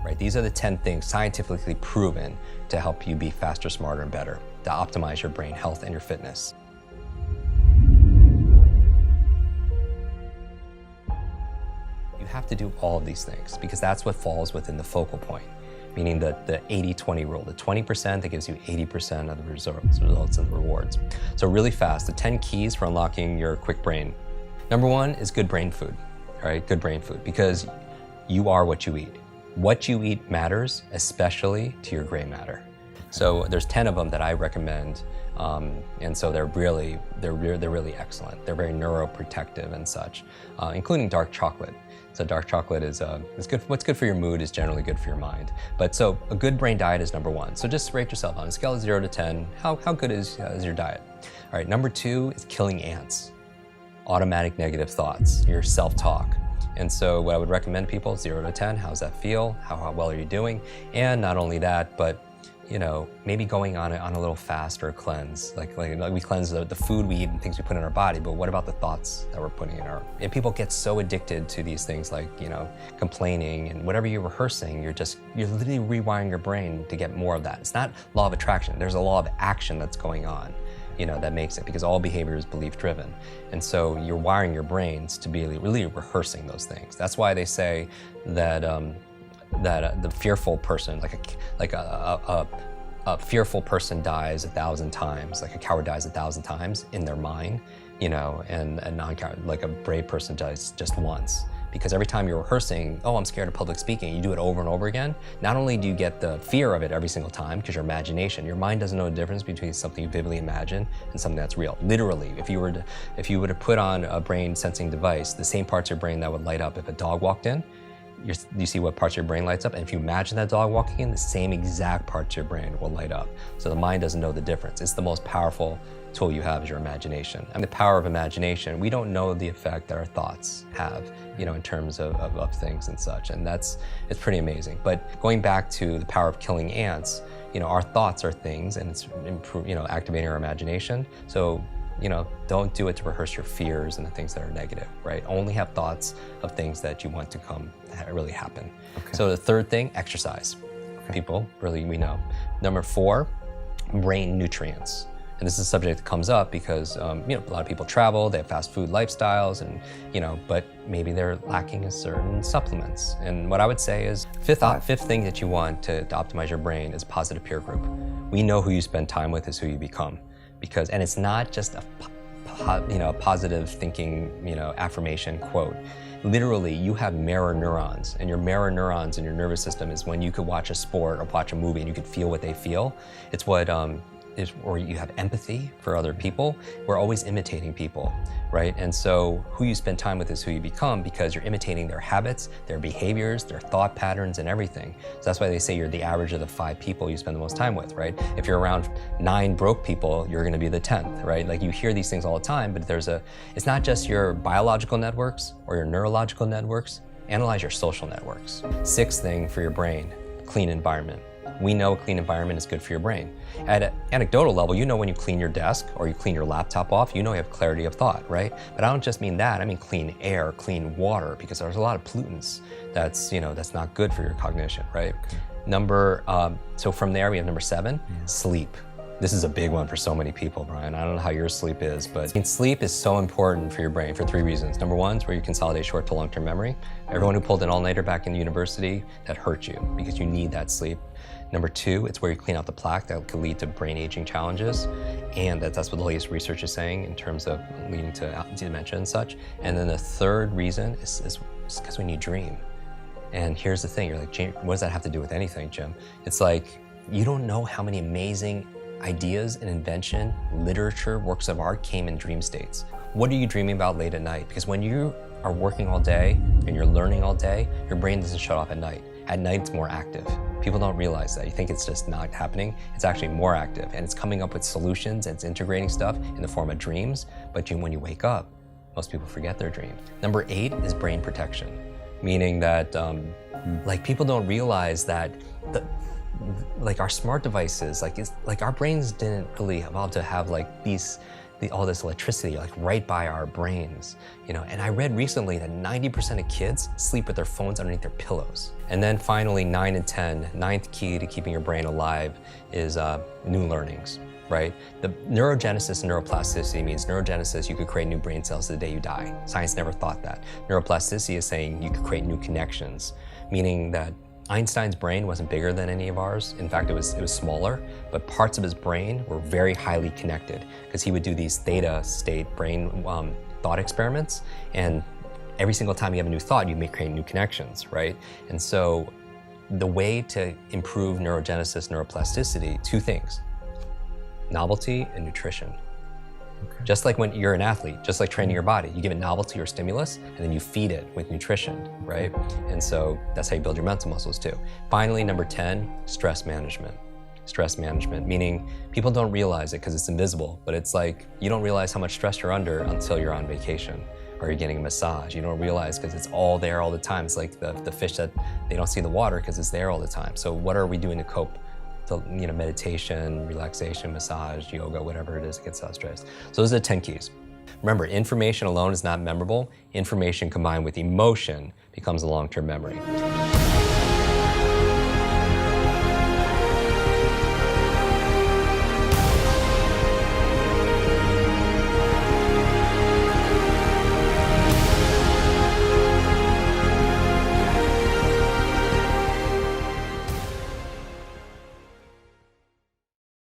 right? These are the 10 things scientifically proven to help you be faster, smarter, and better, to optimize your brain health and your fitness. You have to do all of these things because that's what falls within the focal point, meaning the 80-20 rule, the 20% that gives you 80% of the results and the rewards. So really fast, the 10 keys for unlocking your quick brain. Number one is good brain food, all right? Good brain food, because you are what you eat. What you eat matters, especially to your gray matter. So there's 10 of them that I recommend, and so they're really excellent. They're very neuroprotective and such, including dark chocolate. So dark chocolate is good. What's good for your mood is generally good for your mind. But so a good brain diet is number one. So just rate yourself on a scale of 0 to 10. How good is your diet? All right. Number two is killing ants, automatic negative thoughts, your self-talk. And so what I would recommend people, 0 to 10, how's that feel? How well are you doing? And not only that, but maybe going on a little fast or a cleanse. Like we cleanse the food we eat and things we put in our body, but what about the thoughts that we're putting in our... And people get so addicted to these things like, complaining and whatever you're rehearsing, you're literally rewiring your brain to get more of that. It's not law of attraction. There's a law of action that's going on, that makes it, because all behavior is belief driven. And so you're wiring your brains to be really rehearsing those things. That's why they say that the fearful person, a fearful person dies 1,000 times, like a coward dies 1,000 times in their mind, and a non-coward, like a brave person dies just once. Because every time you're rehearsing, oh, I'm scared of public speaking, you do it over and over again, not only do you get the fear of it every single time, because your mind doesn't know the difference between something you vividly imagine and something that's real. Literally, if you were to put on a brain sensing device, the same parts of your brain that would light up if a dog walked in, you see what parts of your brain lights up, and if you imagine that dog walking in, the same exact parts of your brain will light up. So the mind doesn't know the difference. It's the most powerful tool you have is your imagination. And the power of imagination, we don't know the effect that our thoughts have, in terms of things and such, and it's pretty amazing. But going back to the power of killing ants, our thoughts are things, and it's activating our imagination. So don't do it to rehearse your fears and the things that are negative, right? Only have thoughts of things that you want to really happen. Okay. So the third thing, exercise. Okay. People, really, we know. Number 4, brain nutrients. And this is a subject that comes up because, a lot of people travel, they have fast food lifestyles, and, but maybe they're lacking in certain supplements. And what I would say is, fifth thing that you want to optimize your brain is positive peer group. We know who you spend time with is who you become. And it's not just a positive thinking, affirmation quote. Literally, you have mirror neurons, and your mirror neurons in your nervous system is when you could watch a sport or watch a movie and you could feel what they feel. It's what or you have empathy for other people. We're always imitating people, right? And so who you spend time with is who you become, because you're imitating their habits, their behaviors, their thought patterns, and everything. So that's why they say you're the average of the 5 people you spend the most time with, right? If you're around 9 broke people, you're gonna be the 10th, right? Like you hear these things all the time, but it's not just your biological networks or your neurological networks, analyze your social networks. 6th thing for your brain, clean environment. We know a clean environment is good for your brain. At an anecdotal level, when you clean your desk or you clean your laptop off, you have clarity of thought, right? But I don't just mean that, I mean clean air, clean water, because there's a lot of pollutants that's not good for your cognition, right? So from there we have number 7, sleep. This is a big one for so many people, Brian. I don't know how your sleep is, but sleep is so important for your brain for 3 reasons. Number 1 is where you consolidate short to long-term memory. Everyone who pulled an all-nighter back in the university, that hurt you because you need that sleep. Number 2, it's where you clean out the plaque that could lead to brain aging challenges. And that's what the latest research is saying in terms of leading to dementia and such. And then the 3rd reason is because when you dream. And here's the thing, you're like, Jim, what does that have to do with anything, Jim? It's like, you don't know how many amazing ideas and invention, literature, works of art came in dream states. What are you dreaming about late at night? Because when you are working all day and you're learning all day, your brain doesn't shut off at night. At night, it's more active. People don't realize that. You think it's just not happening. It's actually more active, and it's coming up with solutions, and it's integrating stuff in the form of dreams. But when you wake up, most people forget their dreams. Number 8 is brain protection, meaning that people don't realize that our smart devices, our brains didn't really evolve to have these all this electricity like right by our brains, you know. And I read recently that 90% of kids sleep with their phones underneath their pillows. And then finally, 9 and 10, ninth key to keeping your brain alive is new learnings, right? The neurogenesis and neuroplasticity means neurogenesis, you could create new brain cells the day you die. Science never thought that. Neuroplasticity is saying you could create new connections, meaning that Einstein's brain wasn't bigger than any of ours. In fact, it was smaller, but parts of his brain were very highly connected because he would do these theta state brain thought experiments. And every single time you have a new thought, you may create new connections, right? And so the way to improve neurogenesis, neuroplasticity, two things: novelty and nutrition. Okay. Just like when you're an athlete, just like training your body, you give it novelty or stimulus, and then you feed it with nutrition, right? And so that's how you build your mental muscles too. Finally, number 10, stress management. Stress management, meaning people don't realize it because it's invisible, but it's like you don't realize how much stress you're under until you're on vacation or you're getting a massage. You don't realize because it's all there all the time. It's like the fish that they don't see the water because it's there all the time. So what are we doing to cope? You know, meditation, relaxation, massage, yoga, whatever it is that gets us stressed. So those are the 10 keys. Remember, information alone is not memorable. Information combined with emotion becomes a long-term memory.